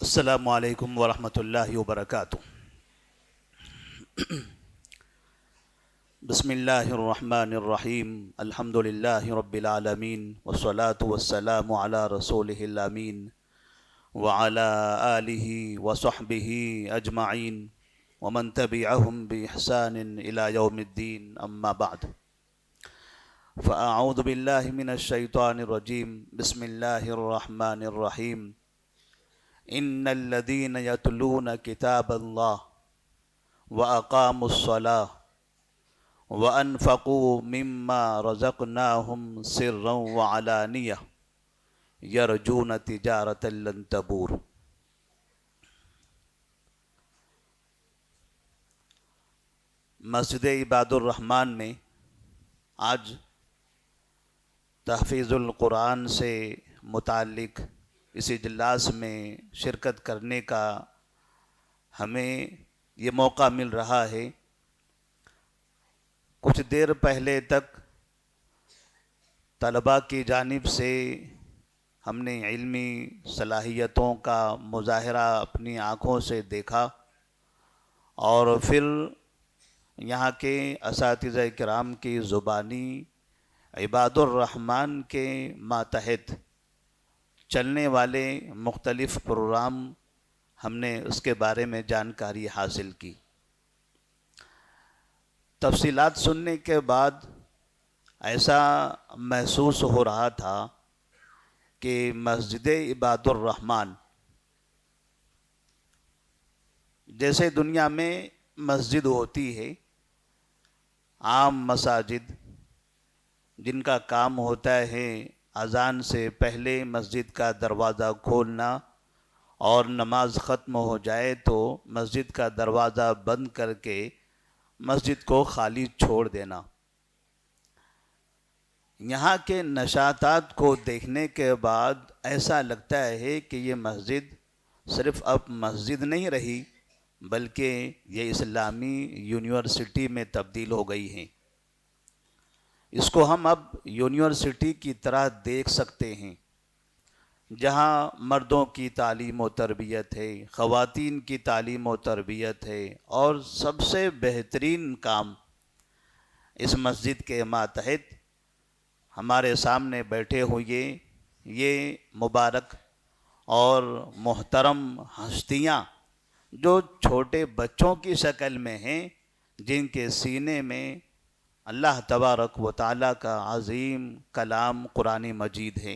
السلام علیکم ورحمۃ اللہ وبرکاتہ۔ بسم اللہ الرحمن الرحیم، الحمد للہ رب العالمین، والصلاة والسلام علی رسولہ الامین وعلی آلہ وصحبہ اجمعین ومن تبعہم بإحسان الی یوم الدین، اما بعد فاعوذ باللہ من الشیطان الرجیم، بسم اللہ الرحمن الرحیم۔ ان الذين يتلون كتاب الله واقاموا الصلاه وانفقوا مما رزقناهم سرا وعلانيه يرجون تجاره لن تبور۔ مسجد عباد الرحمن میں آج تحفیظ القرآن سے متعلق اس اجلاس میں شرکت کرنے کا ہمیں یہ موقع مل رہا ہے۔ کچھ دیر پہلے تک طلباء کی جانب سے ہم نے علمی صلاحیتوں کا مظاہرہ اپنی آنکھوں سے دیکھا، اور پھر یہاں کے اساتذہ کرام کی زبانی عباد الرحمن کے ماتحت چلنے والے مختلف پروگرام ہم نے اس کے بارے میں جانکاری حاصل کی۔ تفصیلات سننے کے بعد ایسا محسوس ہو رہا تھا کہ مسجد عباد الرحمن جیسے دنیا میں مسجد ہوتی ہے، عام مساجد جن کا کام ہوتا ہے اذان سے پہلے مسجد کا دروازہ کھولنا اور نماز ختم ہو جائے تو مسجد کا دروازہ بند کر کے مسجد کو خالی چھوڑ دینا، یہاں کے نشاطات کو دیکھنے کے بعد ایسا لگتا ہے کہ یہ مسجد صرف اب مسجد نہیں رہی بلکہ یہ اسلامی یونیورسٹی میں تبدیل ہو گئی ہے۔ اس کو ہم اب یونیورسٹی کی طرح دیکھ سکتے ہیں، جہاں مردوں کی تعلیم و تربیت ہے، خواتین کی تعلیم و تربیت ہے، اور سب سے بہترین کام اس مسجد کے ماتحت ہمارے سامنے بیٹھے ہوئے یہ مبارک اور محترم ہستیاں جو چھوٹے بچوں کی شکل میں ہیں، جن کے سینے میں اللہ تبارک و تعالیٰ کا عظیم کلام قرآن مجید ہے۔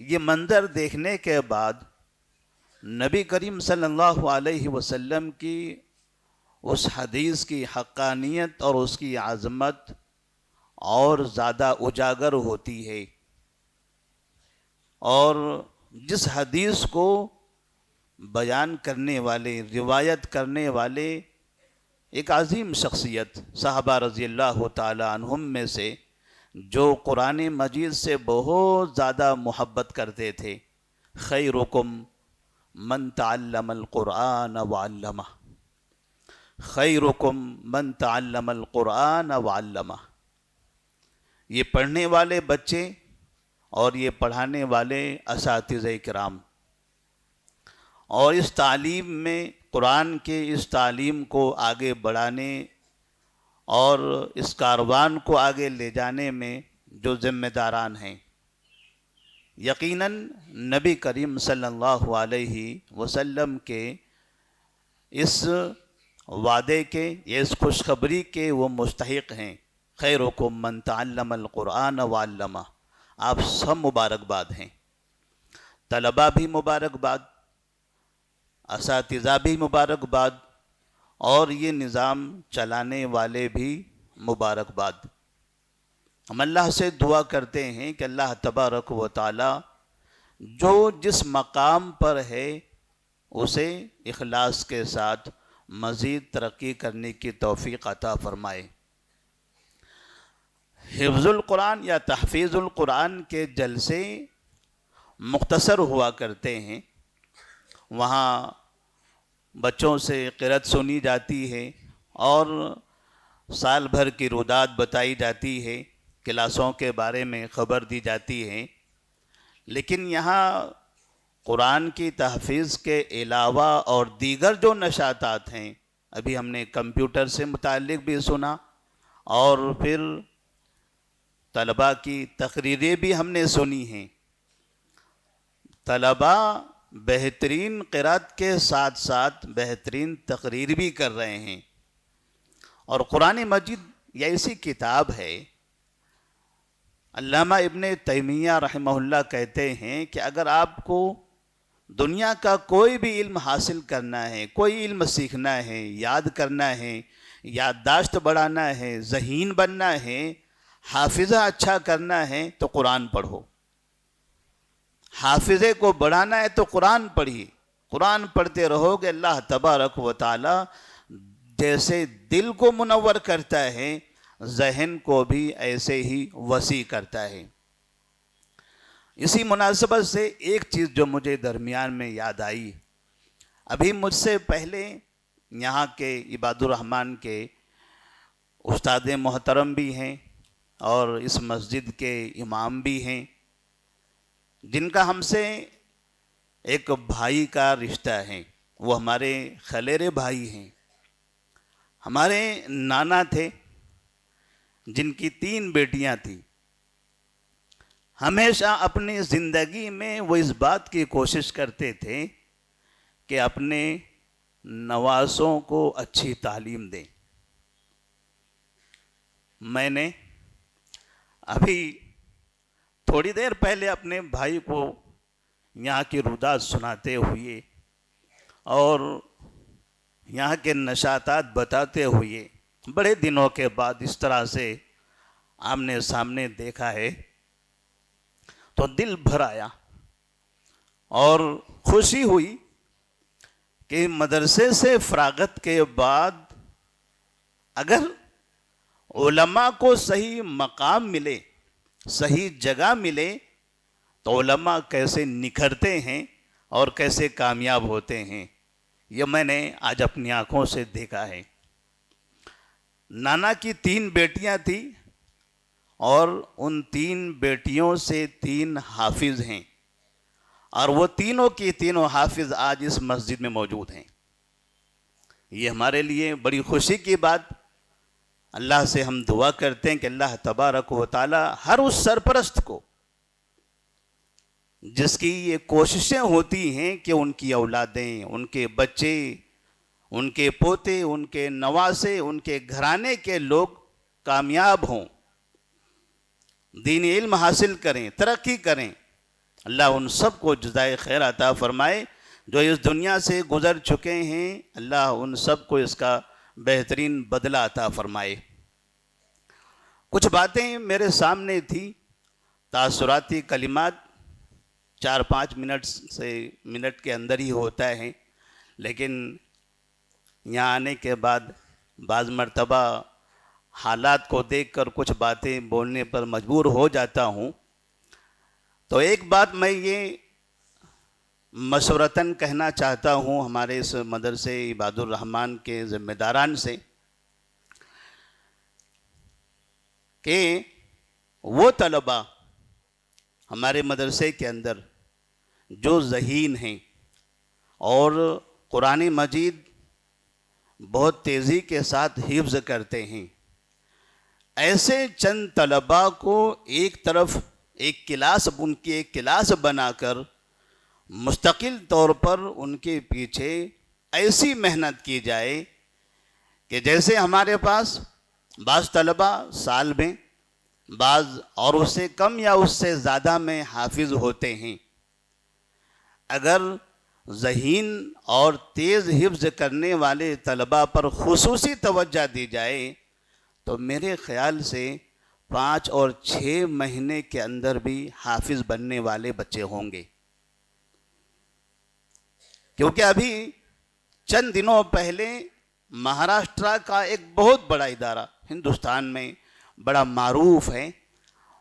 یہ منظر دیکھنے کے بعد نبی کریم صلی اللہ علیہ وسلم کی اس حدیث کی حقانیت اور اس کی عظمت اور زیادہ اجاگر ہوتی ہے، اور جس حدیث کو بیان کرنے والے، روایت کرنے والے ایک عظیم شخصیت صحابہ رضی اللہ تعالی عنہم میں سے جو قرآن مجید سے بہت زیادہ محبت کرتے تھے، خیرکم من تعلم القرآن وعلمہ، خیرکم من تعلم القرآن وعلمہ، یہ پڑھنے والے بچے اور یہ پڑھانے والے اساتذہ کرام، اور اس تعلیم میں قرآن کے اس تعلیم کو آگے بڑھانے اور اس کاروان کو آگے لے جانے میں جو ذمہ داران ہیں، یقیناً نبی کریم صلی اللہ علیہ وسلم کے اس وعدے کے، اس خوشخبری کے وہ مستحق ہیں۔ خیرکم من تعلم القرآن وعلمہ، آپ سب مبارکباد ہیں، طلباء بھی مبارکباد، اساتذہ بھی مبارکباد، اور یہ نظام چلانے والے بھی مبارکباد۔ ہم اللہ سے دعا کرتے ہیں کہ اللہ تبارک و تعالی جو جس مقام پر ہے اسے اخلاص کے ساتھ مزید ترقی کرنے کی توفیق عطا فرمائے۔ حفظ القرآن یا تحفیظ القرآن کے جلسے مختصر ہوا کرتے ہیں، وہاں بچوں سے قرأت سنی جاتی ہے اور سال بھر کی رویداد بتائی جاتی ہے، کلاسوں کے بارے میں خبر دی جاتی ہے، لیکن یہاں قرآن کی تحفیظ کے علاوہ اور دیگر جو نشاطات ہیں، ابھی ہم نے کمپیوٹر سے متعلق بھی سنا، اور پھر طلباء کی تقریریں بھی ہم نے سنی ہیں۔ طلباء بہترین قرات کے ساتھ ساتھ بہترین تقریر بھی کر رہے ہیں، اور قرآن مجید یہ ایسی کتاب ہے، علامہ ابن تیمیہ رحمہ اللہ کہتے ہیں کہ اگر آپ کو دنیا کا کوئی بھی علم حاصل کرنا ہے، کوئی علم سیکھنا ہے، یاد کرنا ہے، یادداشت بڑھانا ہے، ذہین بننا ہے، حافظہ اچھا کرنا ہے، تو قرآن پڑھو۔ حافظے کو بڑھانا ہے تو قرآن پڑھیے۔ قرآن پڑھتے رہو گے، اللہ تبارک و تعالی جیسے دل کو منور کرتا ہے، ذہن کو بھی ایسے ہی وسیع کرتا ہے۔ اسی مناسبت سے ایک چیز جو مجھے درمیان میں یاد آئی، ابھی مجھ سے پہلے یہاں کے عباد الرحمن کے استاد محترم بھی ہیں اور اس مسجد کے امام بھی ہیں، جن کا ہم سے ایک بھائی کا رشتہ ہے، وہ ہمارے خلیرے بھائی ہیں۔ ہمارے نانا تھے جن کی 3 بیٹیاں تھیں۔ ہمیشہ اپنی زندگی میں وہ اس بات کی کوشش کرتے تھے کہ اپنے نواسوں کو اچھی تعلیم دیں۔ میں نے ابھی تھوڑی دیر پہلے اپنے بھائی کو یہاں کی رودات سناتے ہوئے اور یہاں کے نشاطات بتاتے ہوئے بڑے دنوں کے بعد اس طرح سے آمنے سامنے دیکھا ہے تو دل بھر آیا اور خوشی ہوئی کہ مدرسے سے فراغت کے بعد اگر علماء کو صحیح مقام ملے، صحیح جگہ ملے، تو علماء کیسے نکھرتے ہیں اور کیسے کامیاب ہوتے ہیں، یہ میں نے آج اپنی آنکھوں سے دیکھا ہے۔ نانا کی 3 بیٹیاں تھیں اور ان 3 بیٹیوں سے 3 حافظ ہیں، اور وہ تینوں کی تینوں حافظ آج اس مسجد میں موجود ہیں۔ یہ ہمارے لیے بڑی خوشی کی بات۔ اللہ سے ہم دعا کرتے ہیں کہ اللہ تبارک و تعالی ہر اس سرپرست کو جس کی یہ کوششیں ہوتی ہیں کہ ان کی اولادیں، ان کے بچے، ان کے پوتے، ان کے نواسے، ان کے گھرانے کے لوگ کامیاب ہوں، دینی علم حاصل کریں، ترقی کریں، اللہ ان سب کو جزائے خیر عطا فرمائے۔ جو اس دنیا سے گزر چکے ہیں، اللہ ان سب کو اس کا بہترین بدلہ عطا فرمائے۔ کچھ باتیں میرے سامنے تھی، تاثراتی کلمات 4-5 منٹ کے اندر ہی ہوتا ہے، لیکن یہاں آنے کے بعد بعض مرتبہ حالات کو دیکھ کر کچھ باتیں بولنے پر مجبور ہو جاتا ہوں۔ تو ایک بات میں یہ مشورتاً کہنا چاہتا ہوں ہمارے اس مدرسے عباد الرحمن کے ذمہ داران سے، کہ وہ طلباء ہمارے مدرسے کے اندر جو ذہین ہیں اور قرآن مجید بہت تیزی کے ساتھ حفظ کرتے ہیں، ایسے چند طلباء کو ایک طرف ان کی ایک کلاس بنا کر مستقل طور پر ان کے پیچھے ایسی محنت کی جائے کہ جیسے ہمارے پاس بعض طلباء سال میں، بعض اور اس سے کم یا اس سے زیادہ میں حافظ ہوتے ہیں، اگر ذہین اور تیز حفظ کرنے والے طلباء پر خصوصی توجہ دی جائے تو میرے خیال سے 5 اور 6 مہینے کے اندر بھی حافظ بننے والے بچے ہوں گے۔ کیونکہ ابھی چند دنوں پہلے مہاراشٹرا کا ایک بہت بڑا ادارہ ہندوستان میں بڑا معروف ہے،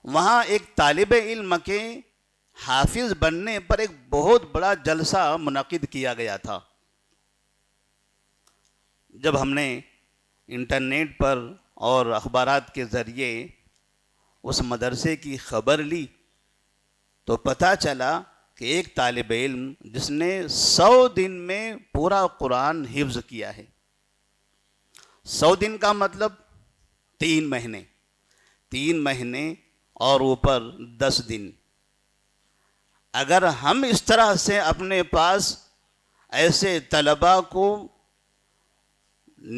وہاں ایک طالب علم کے حافظ بننے پر ایک بہت بڑا جلسہ منعقد کیا گیا تھا۔ جب ہم نے انٹرنیٹ پر اور اخبارات کے ذریعے اس مدرسے کی خبر لی تو پتہ چلا کہ ایک طالب علم جس نے 100 دن میں پورا قرآن حفظ کیا ہے، 100 دن کا مطلب 3 مہینے، 3 مہینے اور اوپر 10 دن. اگر ہم اس طرح سے اپنے پاس ایسے طلباء کو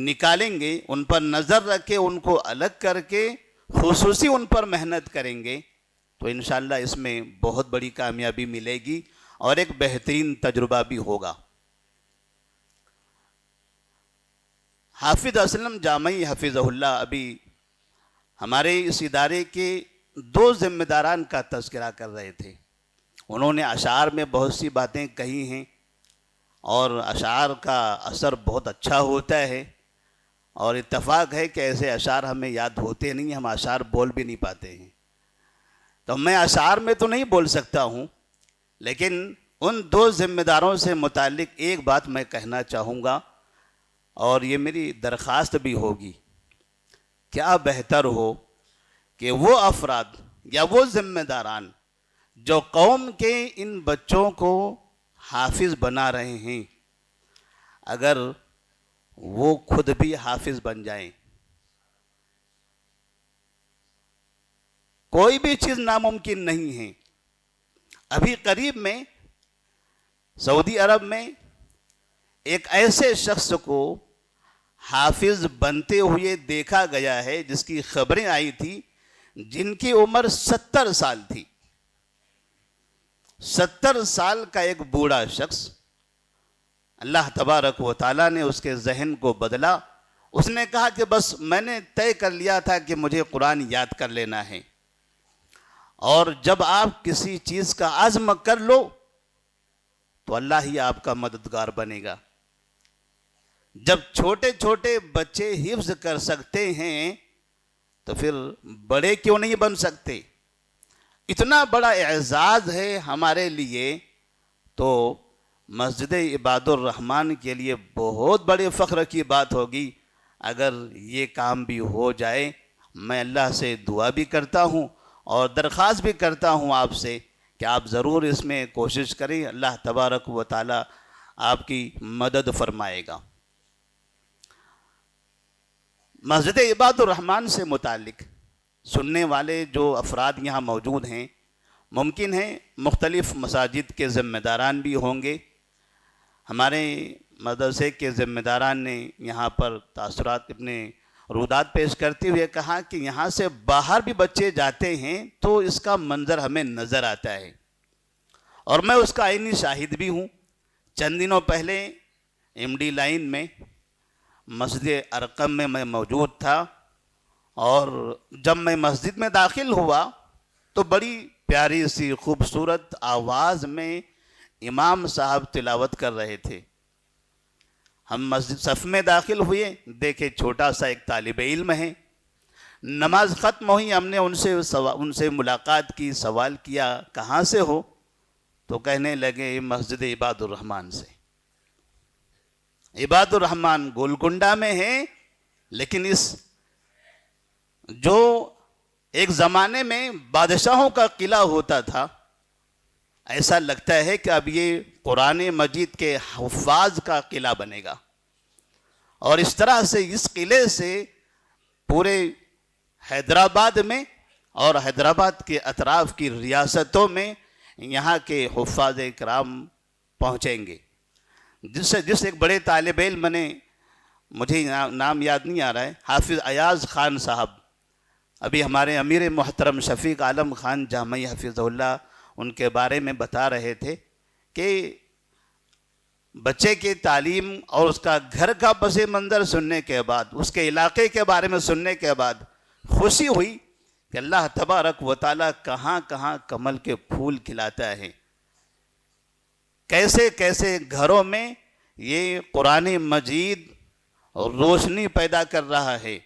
نکالیں گے، ان پر نظر رکھ کے ان کو الگ کر کے خصوصی ان پر محنت کریں گے، تو انشاءاللہ اس میں بہت بڑی کامیابی ملے گی اور ایک بہترین تجربہ بھی ہوگا. حافظ اسلم جامعی حفظہ اللہ ابھی ہمارے اس ادارے کے 2 ذمہ داران کا تذکرہ کر رہے تھے. انہوں نے اشعار میں بہت سی باتیں کہی ہیں اور اشعار کا اثر بہت اچھا ہوتا ہے، اور اتفاق ہے کہ ایسے اشعار ہمیں یاد ہوتے نہیں، ہم اشعار بول بھی نہیں پاتے ہیں. تو میں اشعار میں تو نہیں بول سکتا ہوں، لیکن ان 2 ذمہ داروں سے متعلق ایک بات میں کہنا چاہوں گا، اور یہ میری درخواست بھی ہوگی. کیا بہتر ہو کہ وہ افراد یا وہ ذمہ داران جو قوم کے ان بچوں کو حافظ بنا رہے ہیں، اگر وہ خود بھی حافظ بن جائیں. کوئی بھی چیز ناممکن نہیں ہے. ابھی قریب میں سعودی عرب میں ایک ایسے شخص کو حافظ بنتے ہوئے دیکھا گیا ہے جس کی خبریں آئی تھی، جن کی عمر 70 سال تھی. 70 سال کا ایک بوڑھا شخص، اللہ تبارک و تعالیٰ نے اس کے ذہن کو بدلا. اس نے کہا کہ بس میں نے طے کر لیا تھا کہ مجھے قرآن یاد کر لینا ہے، اور جب آپ کسی چیز کا عزم کر لو تو اللہ ہی آپ کا مددگار بنے گا. جب چھوٹے چھوٹے بچے حفظ کر سکتے ہیں تو پھر بڑے کیوں نہیں بن سکتے؟ اتنا بڑا اعزاز ہے ہمارے لیے، تو مسجد عباد الرحمن کے لیے بہت بڑے فخر کی بات ہوگی اگر یہ کام بھی ہو جائے. میں اللہ سے دعا بھی کرتا ہوں اور درخواست بھی کرتا ہوں آپ سے کہ آپ ضرور اس میں کوشش کریں. اللہ تبارک و تعالی آپ کی مدد فرمائے گا. مسجد عباد الرحمن سے متعلق سننے والے جو افراد یہاں موجود ہیں، ممکن ہے مختلف مساجد کے ذمہ داران بھی ہوں گے. ہمارے مدرسے کے ذمہ داران نے یہاں پر تاثرات اپنے رودات پیش کرتے ہوئے کہا کہ یہاں سے باہر بھی بچے جاتے ہیں تو اس کا منظر ہمیں نظر آتا ہے، اور میں اس کا عینی شاہد بھی ہوں. چند دنوں پہلے ایم ڈی لائن میں مسجد ارقم میں میں موجود تھا، اور جب میں مسجد میں داخل ہوا تو بڑی پیاری سی خوبصورت آواز میں امام صاحب تلاوت کر رہے تھے. ہم مسجد صف میں داخل ہوئے، دیکھے چھوٹا سا ایک طالب علم ہے. نماز ختم ہوئی، ہم نے ان سے ملاقات کی، سوال کیا کہاں سے ہو؟ تو کہنے لگے مسجد عباد الرحمن سے. عباد الرحمن گولکنڈہ میں ہے، لیکن اس جو ایک زمانے میں بادشاہوں کا قلعہ ہوتا تھا، ایسا لگتا ہے کہ اب یہ قرآن مجید کے حفاظ کا قلعہ بنے گا. اور اس طرح سے اس قلعے سے پورے حیدرآباد میں اور حیدرآباد کے اطراف کی ریاستوں میں یہاں کے حفاظ کرام پہنچیں گے. جس ایک بڑے طالب علم نے، مجھے نام یاد نہیں آ رہا ہے، حافظ ایاز خان صاحب، ابھی ہمارے امیر محترم شفیق عالم خان جامعی حفظہ اللہ ان کے بارے میں بتا رہے تھے کہ بچے کی تعلیم اور اس کا گھر کا پس منظر سننے کے بعد، اس کے علاقے کے بارے میں سننے کے بعد خوشی ہوئی کہ اللہ تبارک و تعالیٰ کہاں کہاں کمل کے پھول کھلاتا ہے، کیسے کیسے گھروں میں یہ قرآن مجید روشنی پیدا کر رہا ہے.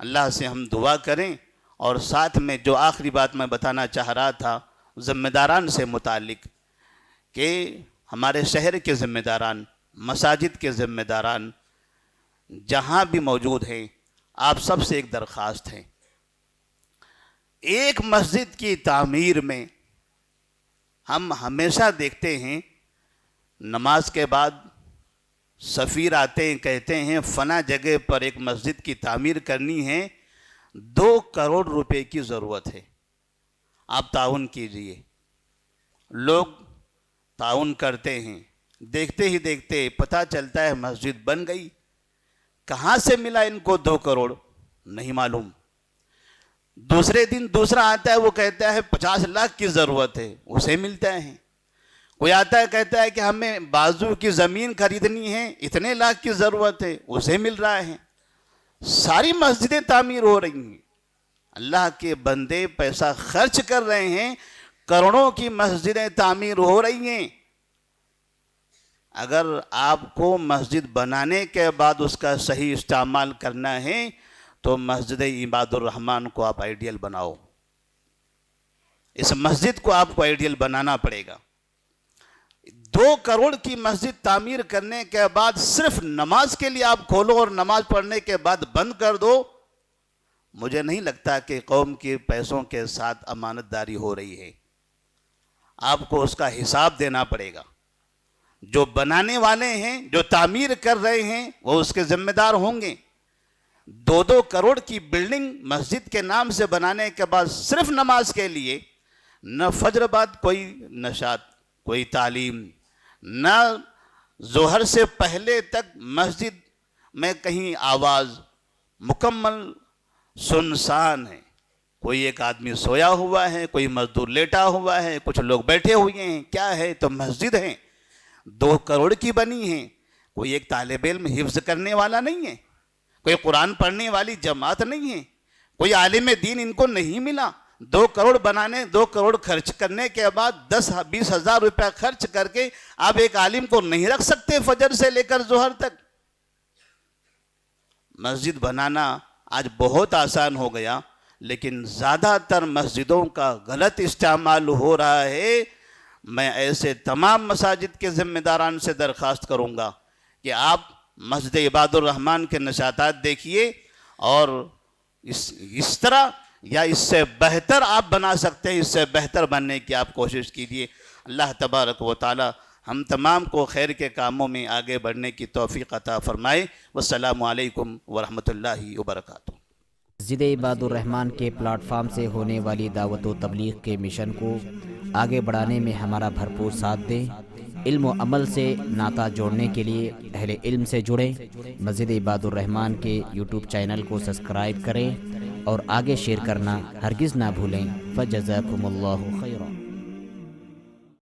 اللہ سے ہم دعا کریں. اور ساتھ میں جو آخری بات میں بتانا چاہ رہا تھا ذمہ داران سے متعلق، کہ ہمارے شہر کے ذمہ داران، مساجد کے ذمہ داران جہاں بھی موجود ہیں، آپ سب سے ایک درخواست ہے. ایک مسجد کی تعمیر میں ہم ہمیشہ دیکھتے ہیں نماز کے بعد سفیر آتے ہیں، کہتے ہیں فلاں جگہ پر ایک مسجد کی تعمیر کرنی ہے، 2 کروڑ روپے کی ضرورت ہے، آپ تعاون کیجئے۔ لوگ تعاون کرتے ہیں، دیکھتے ہی دیکھتے پتہ چلتا ہے مسجد بن گئی۔ کہاں سے ملا ان کو 2 کروڑ نہیں معلوم۔ دوسرے دن دوسرا آتا ہے، وہ کہتا ہے 50 لاکھ کی ضرورت ہے، اسے ملتا ہے۔ کوئی آتا ہے کہتا ہے کہ ہمیں بازو کی زمین خریدنی ہے، اتنے لاکھ کی ضرورت ہے، اسے مل رہا ہے۔ ساری مسجدیں تعمیر ہو رہی ہیں، اللہ کے بندے پیسہ خرچ کر رہے ہیں، کروڑوں کی مسجدیں تعمیر ہو رہی ہیں۔ اگر آپ کو مسجد بنانے کے بعد اس کا صحیح استعمال کرنا ہے تو مسجد عباد الرحمن کو آپ آئیڈیل بناؤ۔ اس مسجد کو آپ کو آئیڈیل بنانا پڑے گا۔ 2 کروڑ کی مسجد تعمیر کرنے کے بعد صرف نماز کے لیے آپ کھولو اور نماز پڑھنے کے بعد بند کر دو، مجھے نہیں لگتا کہ قوم کے پیسوں کے ساتھ امانت داری ہو رہی ہے۔ آپ کو اس کا حساب دینا پڑے گا۔ جو بنانے والے ہیں، جو تعمیر کر رہے ہیں، وہ اس کے ذمہ دار ہوں گے۔ 2 کروڑ کی بلڈنگ مسجد کے نام سے بنانے کے بعد صرف نماز کے لیے، نہ فجر بعد کوئی نشاط، کوئی تعلیم، نہ ظہر سے پہلے تک مسجد میں کہیں آواز، مکمل سنسان ہے۔ کوئی ایک آدمی سویا ہوا ہے، کوئی مزدور لیٹا ہوا ہے، کچھ لوگ بیٹھے ہوئے ہیں، کیا ہے تو مسجد ہے۔ 2 کروڑ کی بنی ہے، کوئی ایک طالب علم حفظ کرنے والا نہیں ہے، کوئی قرآن پڑھنے والی جماعت نہیں ہے، کوئی عالم دین ان کو نہیں ملا۔ 2 کروڑ بنانے، 2 کروڑ خرچ کرنے کے بعد 10-20 ہزار روپے خرچ کر کے آپ ایک عالم کو نہیں رکھ سکتے فجر سے لے کر ظہر تک۔ مسجد بنانا آج بہت آسان ہو گیا، لیکن زیادہ تر مسجدوں کا غلط استعمال ہو رہا ہے۔ میں ایسے تمام مساجد کے ذمہ داران سے درخواست کروں گا کہ آپ مسجد عباد الرحمن کے نشاطات دیکھیے، اور اس طرح یا اس سے بہتر آپ بنا سکتے ہیں، اس سے بہتر بننے کی آپ کوشش کیجیے۔ اللہ تبارک و تعالی ہم تمام کو خیر کے کاموں میں آگے بڑھنے کی توفیق عطا فرمائے۔ والسلام علیکم ورحمۃ اللہ وبرکاتہ۔ مسجد عباد الرحمن کے پلیٹ فارم سے ہونے والی دعوت و تبلیغ کے مشن کو آگے بڑھانے میں ہمارا بھرپور ساتھ دیں۔ علم و عمل سے ناطہ جوڑنے کے لیے اہل علم سے جڑیں۔ مسجد عباد الرحمن کے یوٹیوب چینل کو سبسکرائب کریں اور آگے شیئر کرنا ہرگز نہ بھولیں۔ فجزاکم اللہ خیر۔